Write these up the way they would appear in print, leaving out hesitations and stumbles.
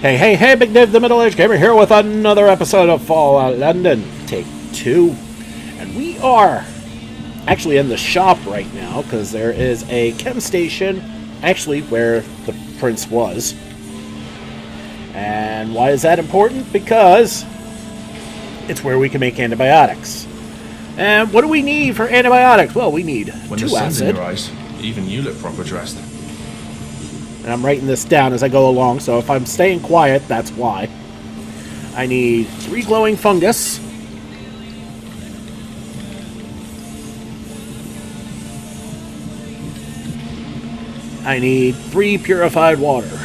Hey, hey, hey, Big Dave the Middle-Aged Gamer here with another episode of Fallout London, Take 2. And we are actually in the shop right now, because there is a chem station, actually, where the prince was. And why is that important? Because it's where we can make antibiotics. And what do we need for antibiotics? Well, we need when 2 the sun's in acid. your eyes, even you look proper dressed. And I'm writing this down as I go along, so if I'm staying quiet, that's why. I need 3 glowing fungus. I need 3 purified water.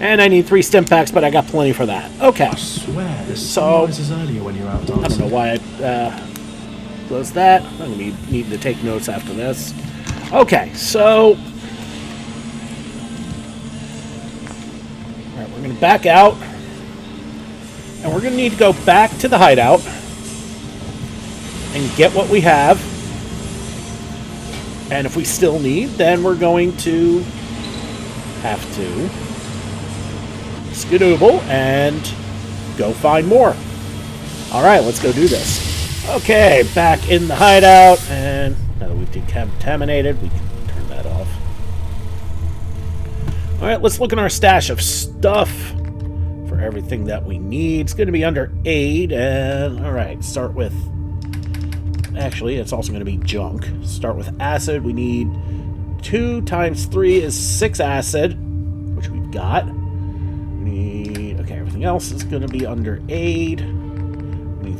And I need 3 stim packs, but I got plenty for that. Okay. I swear, the So- sun rises earlier when you're out dancing. I don't know why I closed that. I'm going to need to take notes after this. Okay, so... Alright, we're going to back out. And we're going to need to go back to the hideout. And get what we have. And if we still need, then we're going to have to skedoodle and go find more. Alright, let's go do this. Okay, back in the hideout, and now that we've decontaminated, we can turn that off. Alright, let's look in our stash of stuff for everything that we need. It's going to be under aid, and alright, start with... Actually, it's also going to be junk. Start with acid. We need 2 times 3 is 6 acid, which we've got. We need... Okay, everything else is going to be under aid.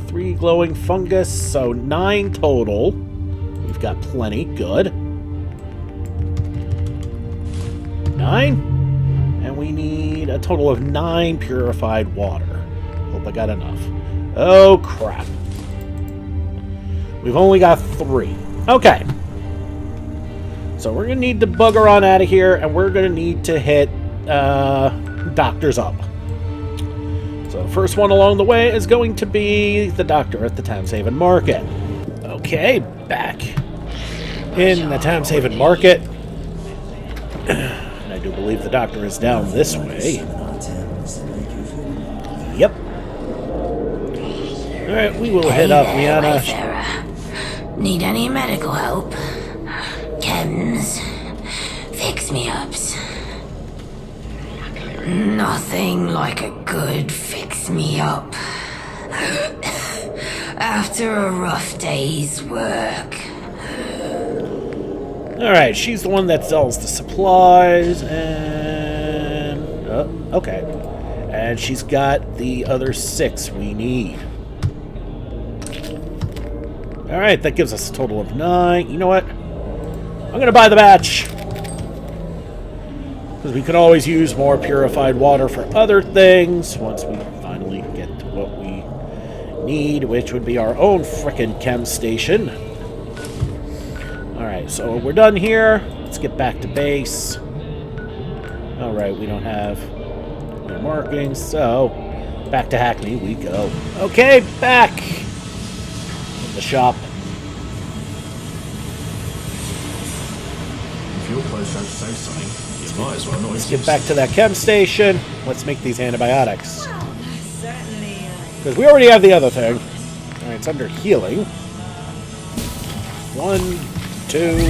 3 glowing fungus, so 9 total. We've got plenty. Good. 9. And we need a total of 9 purified water. Hope I got enough. Oh, crap. We've only got 3. Okay. So we're going to need to bugger on out of here, and we're going to need to hit doctors up. So the first one along the way is going to be the doctor at the Townshaven Market. Okay, back in the Townshaven Market. And I do believe the doctor is down this way. Yep. Alright, we will head up, Liana. Need any medical help? Chems, fix-me-ups. Nothing like a good fix-me-up. After a rough day's work. Alright, she's the one that sells the supplies, and... okay. And she's got the other 6 we need. Alright, that gives us a total of 9. You know what? I'm going to buy the batch. Because we could always use more purified water for other things once we finally get to what we need, which would be our own frickin' chem station. Alright, so we're done here. Let's get back to base. Alright, we don't have any markings, so back to Hackney we go. Okay, back in the shop. If your clothes don't say something, you might as well not. Let's get back to that chem station. Let's make these antibiotics. Because we already have the other thing. Alright, it's under healing. 1, 2,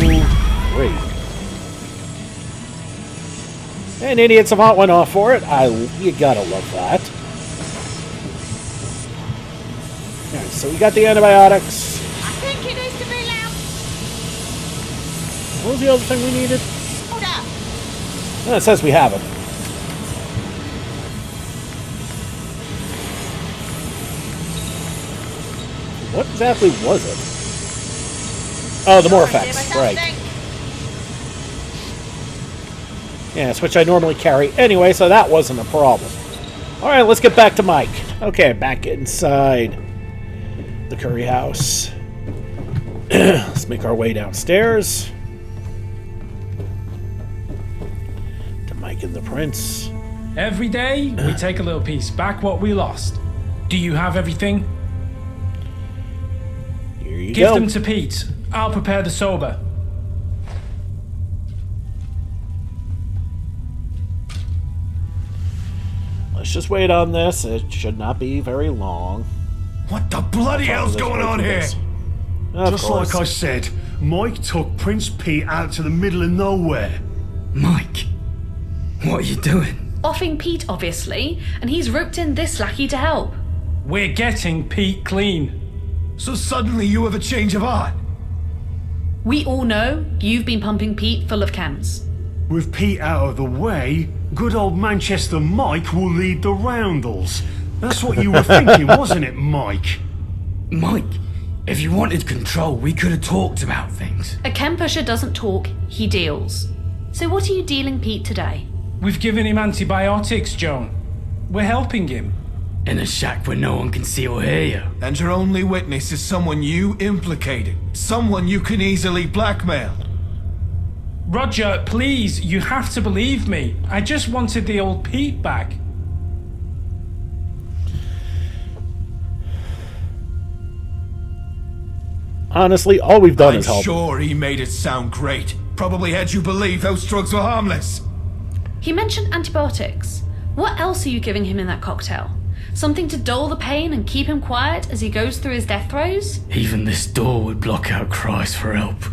3. And Idiot Savant went off for it. You gotta love that. Alright, so we got the antibiotics. I think it needs to be loud. What was the other thing we needed? Hold up. Oh, it says we have it. What exactly was it? Oh, the more effects, right. Yes, which I normally carry anyway, so that wasn't a problem. Alright, let's get back to Mike. Okay, back inside the curry house. Let's make our way downstairs. To Mike and the Prince. Every day, we take a little piece back what we lost. Do you have everything? Here you Give go. them to Pete. I'll prepare the sober. let's just wait on this. It should not be very long. What the bloody hell's going on here? Just Like I said, Mike took Prince Pete out to the middle of nowhere. Mike, what are you doing? Offing Pete, obviously, and he's roped in this lackey to help. We're getting Pete clean. So suddenly you have a change of heart? We all know you've been pumping Pete full of chems. With Pete out of the way, good old Manchester Mike will lead the roundels. That's what you were thinking, wasn't it, Mike? Mike, if you wanted control, we could have talked about things. A chem pusher doesn't talk, he deals. So what are you dealing Pete today? We've given him antibiotics, Joan. We're helping him. In a shack where no one can see or hear you. And your only witness is someone you implicated. Someone you can easily blackmail. Roger, please, you have to believe me. I just wanted the old Pete back. Honestly, all we've done is help. I'm sure he made it sound great. Probably had you believe those drugs were harmless. He mentioned antibiotics. What else are you giving him in that cocktail? Something to dull the pain and keep him quiet as he goes through his death throes? Even this door would block out cries for help.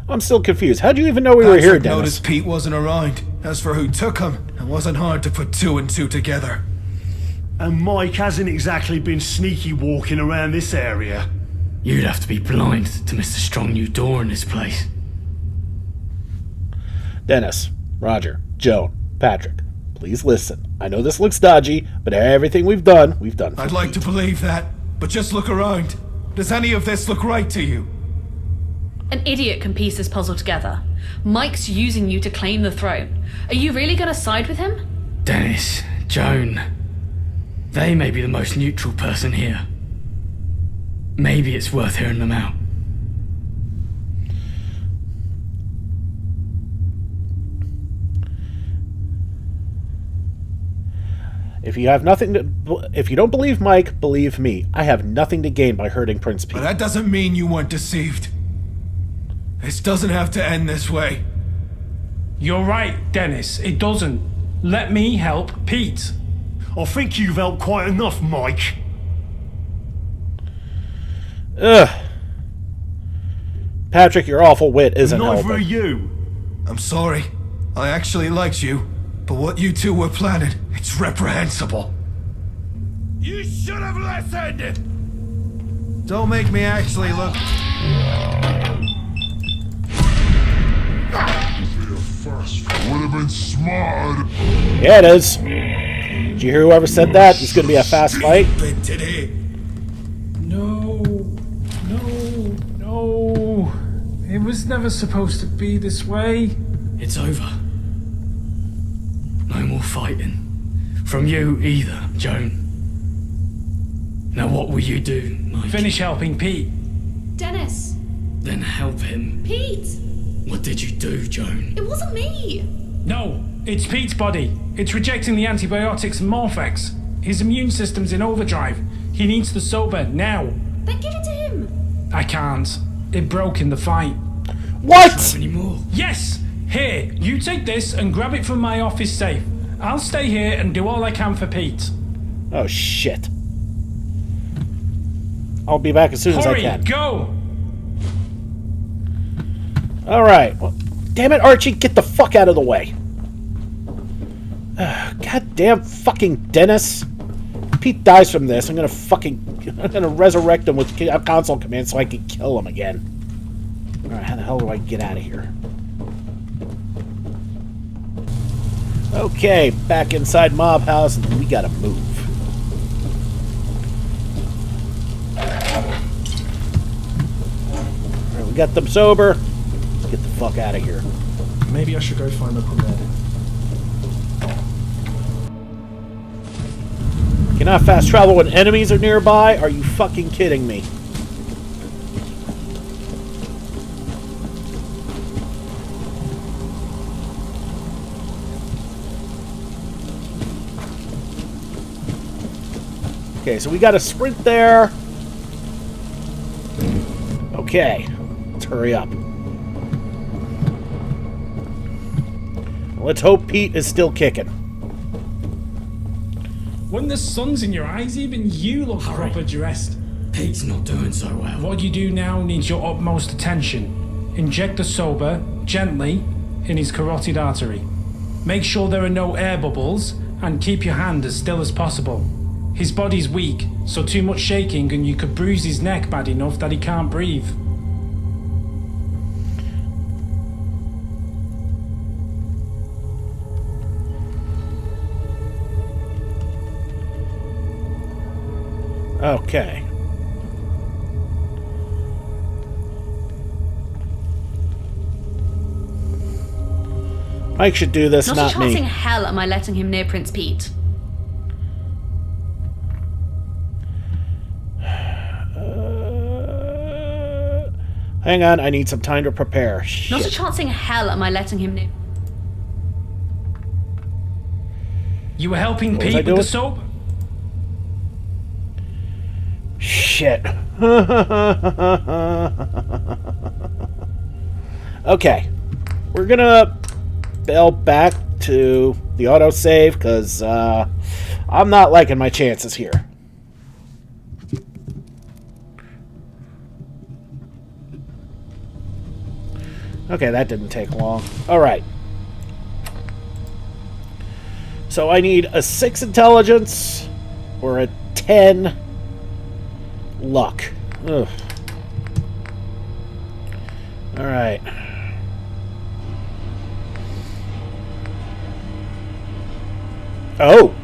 I'm still confused. How'd you even know we were here, Patrick Dennis? noticed Pete wasn't around. As for who took him, it wasn't hard to put two and two together. And Mike hasn't exactly been sneaky walking around this area. You'd have to be blind to miss the strong new door in this place. Dennis, Roger, Joan, Patrick, please listen. I know this looks dodgy, but everything we've done for I'd like to Pete. believe that, but just look around. Does any of this look right to you? An idiot can piece this puzzle together. Mike's using you to claim the throne. Are you really going to side with him? Dennis, Joan, they may be the most neutral person here. Maybe it's worth hearing them out. If you don't believe Mike, believe me. I have nothing to gain by hurting Prince Pete. But that doesn't mean you weren't deceived. This doesn't have to end this way. You're right, Dennis. It doesn't. Let me help Pete. I think you've helped quite enough, Mike. Ugh. Patrick, your awful wit isn't Neither helping. are you. I'm sorry. I actually liked you. But what you two were planning, it's reprehensible. You should have listened! Don't make me actually look... Would have been smart. Yeah, it is. Did you hear whoever said that? It's going to be a fast fight. No. It was never supposed to be this way. It's over. No more fighting. From you either, Joan. Now what will you do, Mike? Finish helping Pete. Dennis! Then help him. Pete! What did you do, Joan? It wasn't me! No, it's Pete's body. It's rejecting the antibiotics and Morphex. His immune system's in overdrive. He needs the sober now. Then give it to him! I can't. It broke in the fight. What? Anymore? Yes! Here, you take this and grab it from my office safe. I'll stay here and do all I can for Pete. Oh, shit. I'll be back as soon as I Hurry, can. go! Alright. Well, damn it, Archie, get the fuck out of the way. Goddamn fucking Dennis. Pete dies from this. I'm gonna resurrect him with a console command so I can kill him again. Alright, how the hell do I get out of here? Okay, back inside Mob House, and we gotta move. Alright, we got them sober. Let's get the fuck out of here. Maybe I should go find Uncle Ned. Cannot fast travel when enemies are nearby? Are you fucking kidding me? Okay, so we got to sprint there. Okay, let's hurry up. Let's hope Pete is still kicking. When the sun's in your eyes, even you look proper dressed. Pete's not doing so well. What you do now needs your utmost attention. Inject the sober, gently, in his carotid artery. Make sure there are no air bubbles, and keep your hand as still as possible. His body's weak, so too much shaking and you could bruise his neck bad enough that he can't breathe. Okay. Mike should do this, Not not a chance in me. hell am I letting him near Prince Pete. Hang on, I need some time to prepare. Not a Shit. chance in hell am I letting him near... You were helping What was I Pete with the doing? soap? Shit. Okay. We're gonna bail back to the autosave because I'm not liking my chances here. Okay, that didn't take long. Alright. So I need a 6 intelligence or a 10 luck. Ugh. Alright. Oh!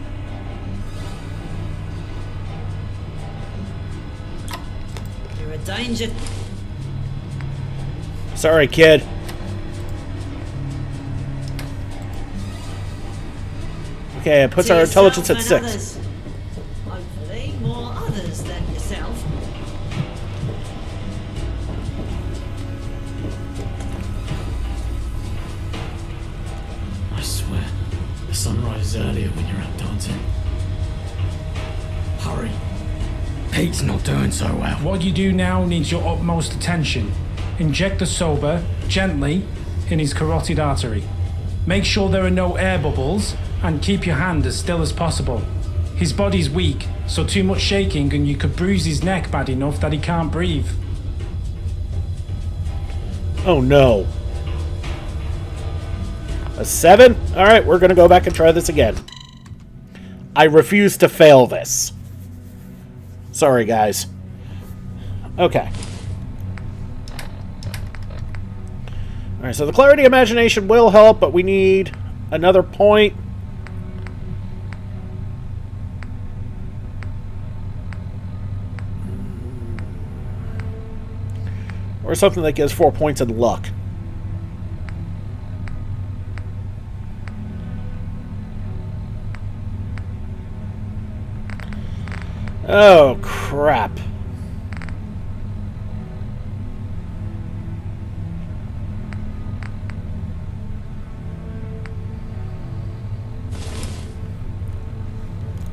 You're a danger. Sorry, kid. Okay, it puts To our yourself intelligence at and 6. others. Hopefully, more others than yourself. I swear, the sun rises earlier when you're out dancing. Hurry. Pete's not doing so well. What you do now needs your utmost attention. Inject the sober, gently, in his carotid artery. Make sure there are no air bubbles, and keep your hand as still as possible. His body's weak, so too much shaking and you could bruise his neck bad enough that he can't breathe. Oh no. A 7? Alright, we're gonna go back and try this again. I refuse to fail this. Sorry, guys. Okay. Alright, so the clarity imagination will help, but we need another point. Or something that gives 4 points in luck. Oh, crap.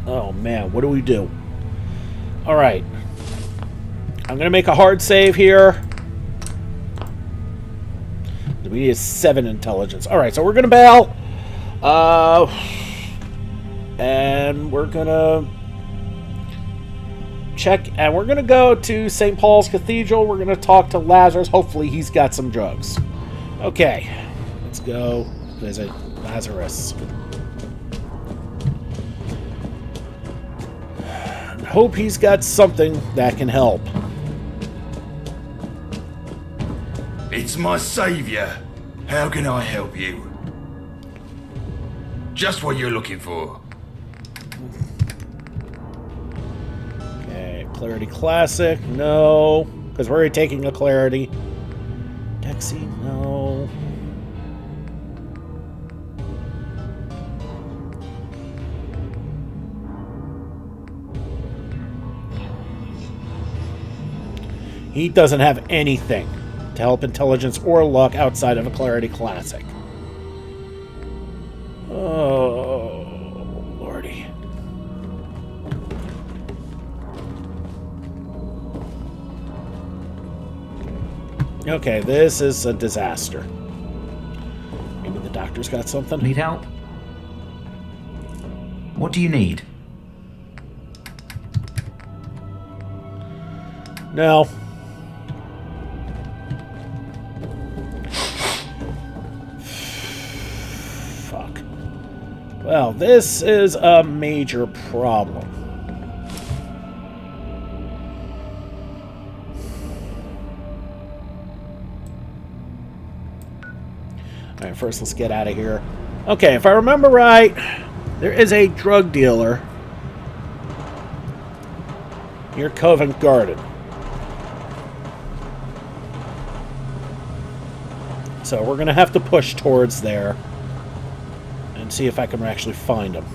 Oh, man, what do we do? Alright. I'm going to make a hard save here. We need a 7 intelligence. Alright, so we're going to bail. And we're going to check, and we're going to go to St. Paul's Cathedral. We're going to talk to Lazarus. Hopefully he's got some drugs. Okay, let's go visit Lazarus. Hope he's got something that can help. It's my savior. How can I help you? Just what you're looking for. Okay, Clarity Classic, no. Because we're already taking a Clarity. Dexy, no. He doesn't have anything to help intelligence or luck outside of a Clarity Classic. Oh, lordy. Okay, this is a disaster. Maybe the doctor's got something? Need help? What do you need? No. Fuck. Well, this is a major problem. Alright, first let's get out of here. Okay, if I remember right, there is a drug dealer near Covent Garden. So we're going to have to push towards there and see if I can actually find him.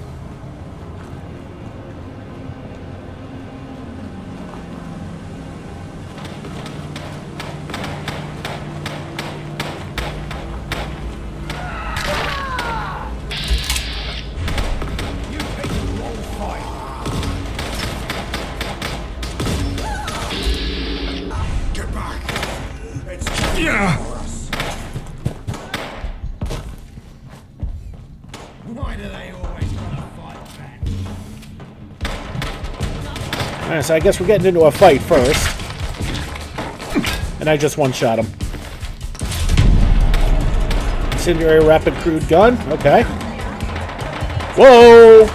Get back! It's Why do they always want to fight back? Alright, so I guess we're getting into a fight first. And I just one-shot him. Incendiary rapid crude gun. Okay. Whoa!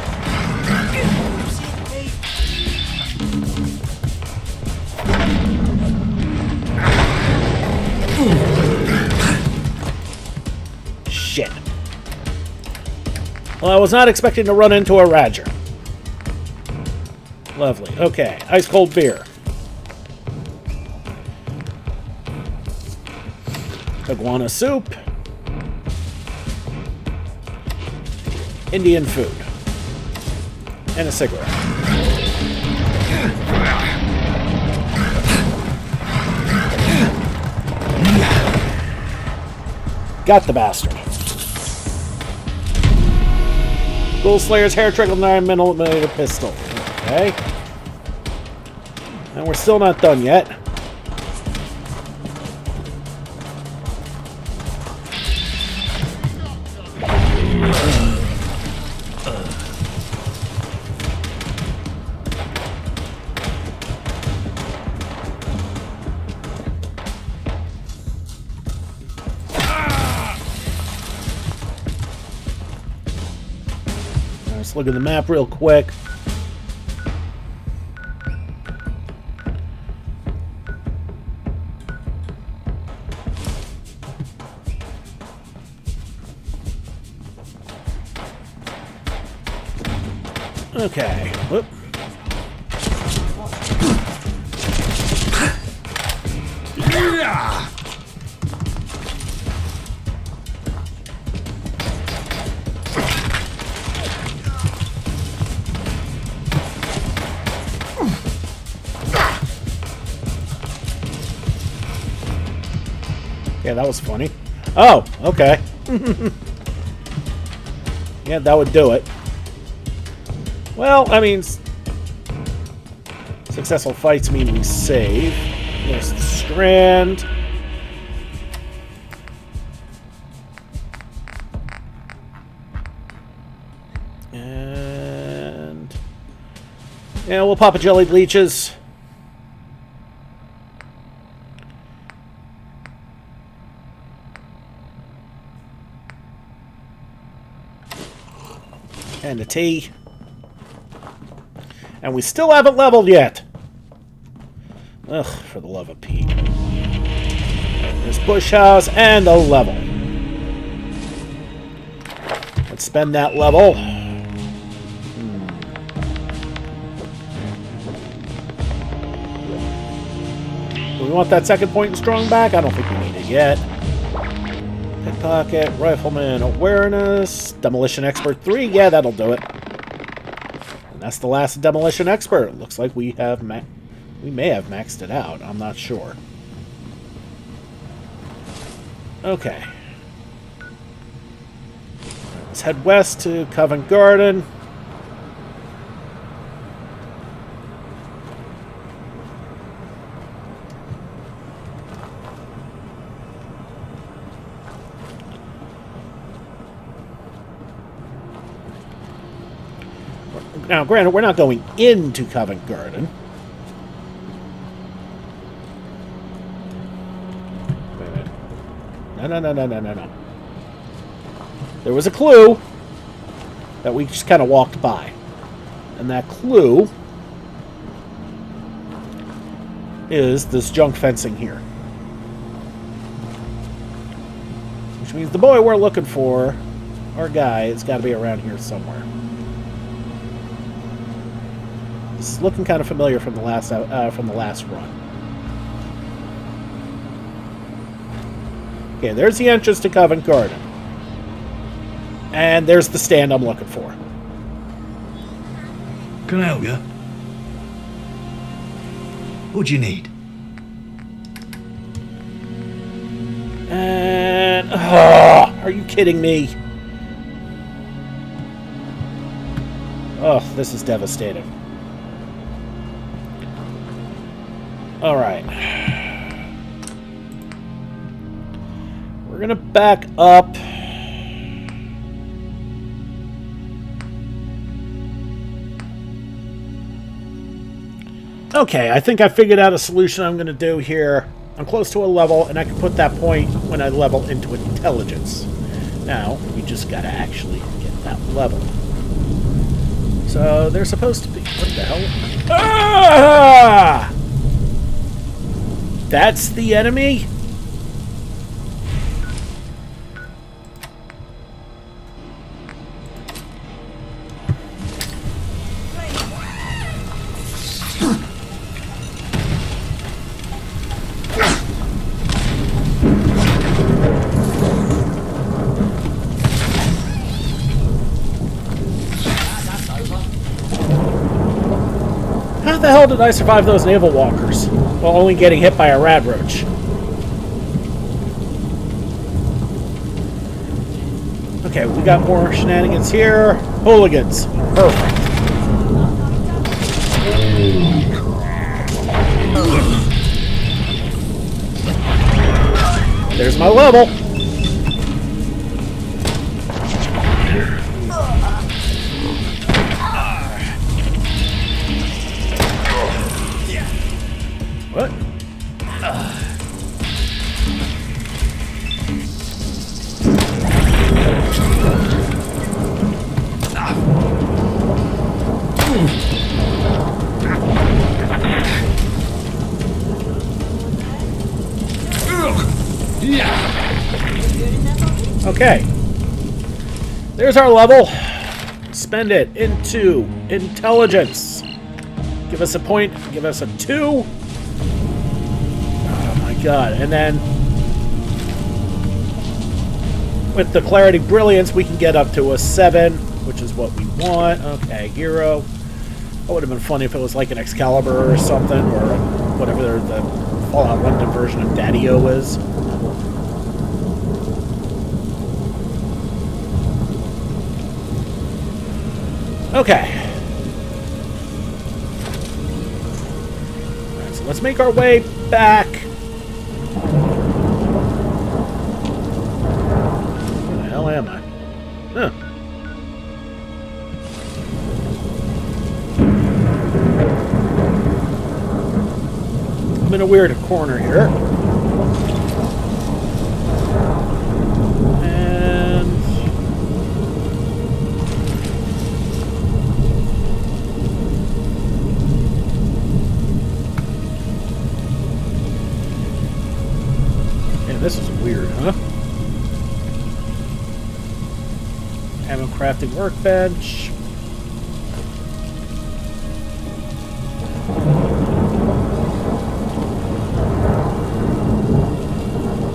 Shit. Well, I was not expecting to run into a Radger. Lovely. Okay. Ice cold beer. Iguana soup. Indian food. And a cigarette. Got the bastard. Ghoul Slayer's hair trigger 9mm pistol. Okay. And we're still not done yet. Let's look at the map real quick. Okay. Whoop. Yeah, that was funny. Oh, okay. Yeah, that would do it. Well, I mean, successful fights mean we save. There's the strand. And yeah, we'll pop a jellied leeches. And a tea. And we still haven't leveled yet. Ugh, for the love of Pete. There's Bush House and a level. Let's spend that level. Do we want that second point in strong back? I don't think we need it yet. Pickpocket, Rifleman, Awareness, Demolition Expert 3. Yeah, that'll do it. And that's the last Demolition Expert. Looks like we have we may have maxed it out. I'm not sure. Okay. Let's head west to Covent Garden. Now, granted, we're not going into Covent Garden. Wait a minute. No. There was a clue that we just kind of walked by. And that clue is this junk fencing here. Which means the boy we're looking for, our guy, has got to be around here somewhere. This is looking kind of familiar from the last run. Okay, there's the entrance to Covent Garden. And there's the stand I'm looking for. Can I help you? What do you need? And... are you kidding me? Oh, this is devastating. Alright. We're gonna back up. Okay, I think I figured out a solution I'm going to do here. I'm close to a level, and I can put that point when I level into intelligence. Now, we just got to actually get that level. So, they're supposed to be... What the hell? Ah! That's the enemy? How the hell did I survive those naval walkers while only getting hit by a rad roach? Okay, we got more shenanigans here. Hooligans. Perfect. There's my level. What? Okay. There's our level. Spend it into intelligence. Give us a point. Give us a 2. Oh my god. And then with the clarity brilliance, we can get up to a 7, which is what we want. Okay, hero. That would have been funny if it was like an Excalibur or something, or whatever the Fallout London version of Daddy-O is. Okay. Alright, so let's make our way back. Where the hell am I? Huh. I'm in a weird corner here. This is weird, huh? Having crafting workbench.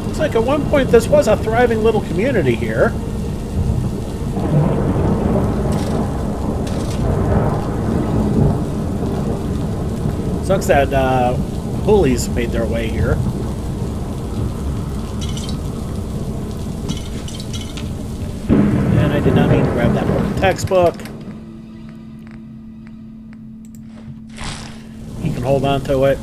Looks like at one point this was a thriving little community here. Sucks that bullies made their way here. I did not mean to grab that textbook. He can hold on to it.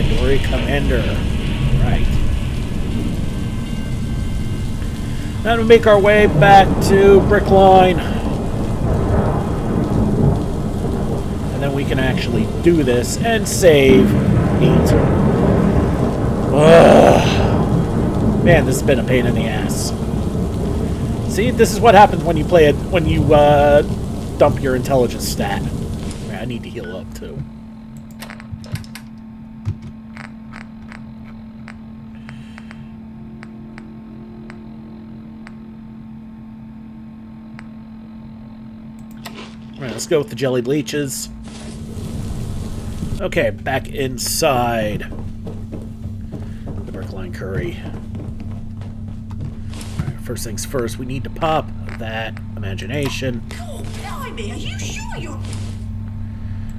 Dory Commander. Right. Now to make our way back to Brickline. And then we can actually do this and save Pete. Ugh. Man, this has been a pain in the ass. See, this is what happens when you play it, when you dump your intelligence stat. I need to heal up too. Alright, let's go with the jelly bleaches. Okay, back inside the Brickline Curry. Alright, first things first, we need to pop that imagination. Oh, blimey, are you sure you're...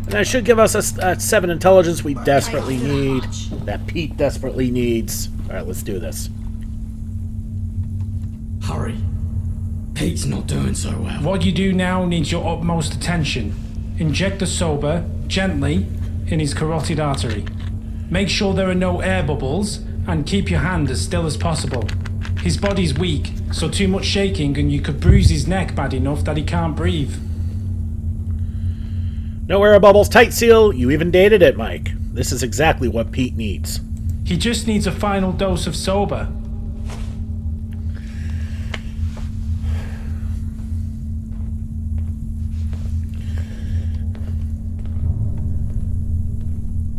And that should give us a 7 intelligence we desperately need. That Pete desperately needs. Alright, let's do this. Hurry. Pete's not doing so well. What you do now needs your utmost attention. Inject the sober, gently, in his carotid artery. Make sure there are no air bubbles, and keep your hand as still as possible. His body's weak, so too much shaking and you could bruise his neck bad enough that he can't breathe. No air bubbles, tight seal. You even dated it, Mike. This is exactly what Pete needs. He just needs a final dose of sober.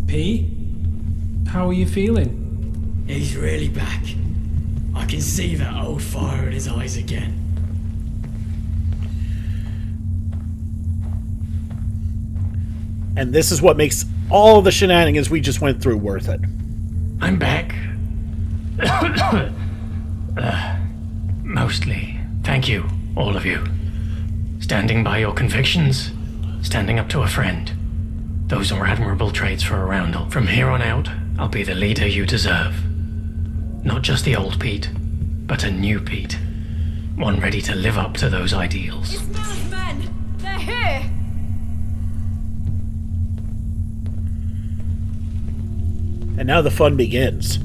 P? How are you feeling? He's really back. I can see that old fire in his eyes again. And this is what makes all of the shenanigans we just went through worth it. I'm back. Mostly. Thank you, all of you. Standing by your convictions, standing up to a friend. Those are admirable traits for a roundel. From here on out, I'll be the leader you deserve. Not just the old Pete, but a new Pete. One ready to live up to those ideals. It's mad men! They're here! And now the fun begins.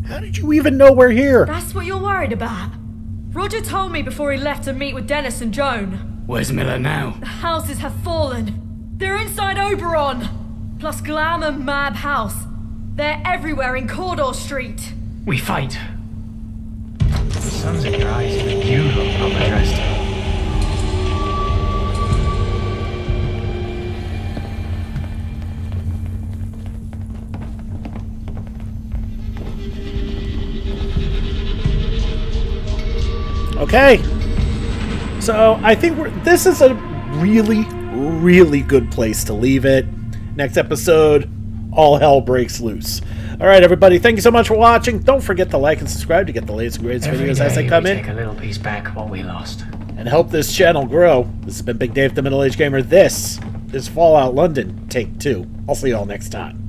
How did you even know we're here? That's what you're worried about. Roger told me before he left to meet with Dennis and Joan. Where's Miller now? The houses have fallen. They're inside Oberon. Plus Glam and Mab House. They're everywhere in Corridor Street. We fight. The sun's in your eyes, but you look proper dressed. Okay. So I think this is a really, really good place to leave it. Next episode, all hell breaks loose. All right, everybody. Thank you so much for watching. Don't forget to like and subscribe to get the latest and greatest videos as they come in. Take a little piece back what we lost. And help this channel grow. This has been Big Dave, the Middle-Aged Gamer. This is Fallout London, Take 2. I'll see you all next time.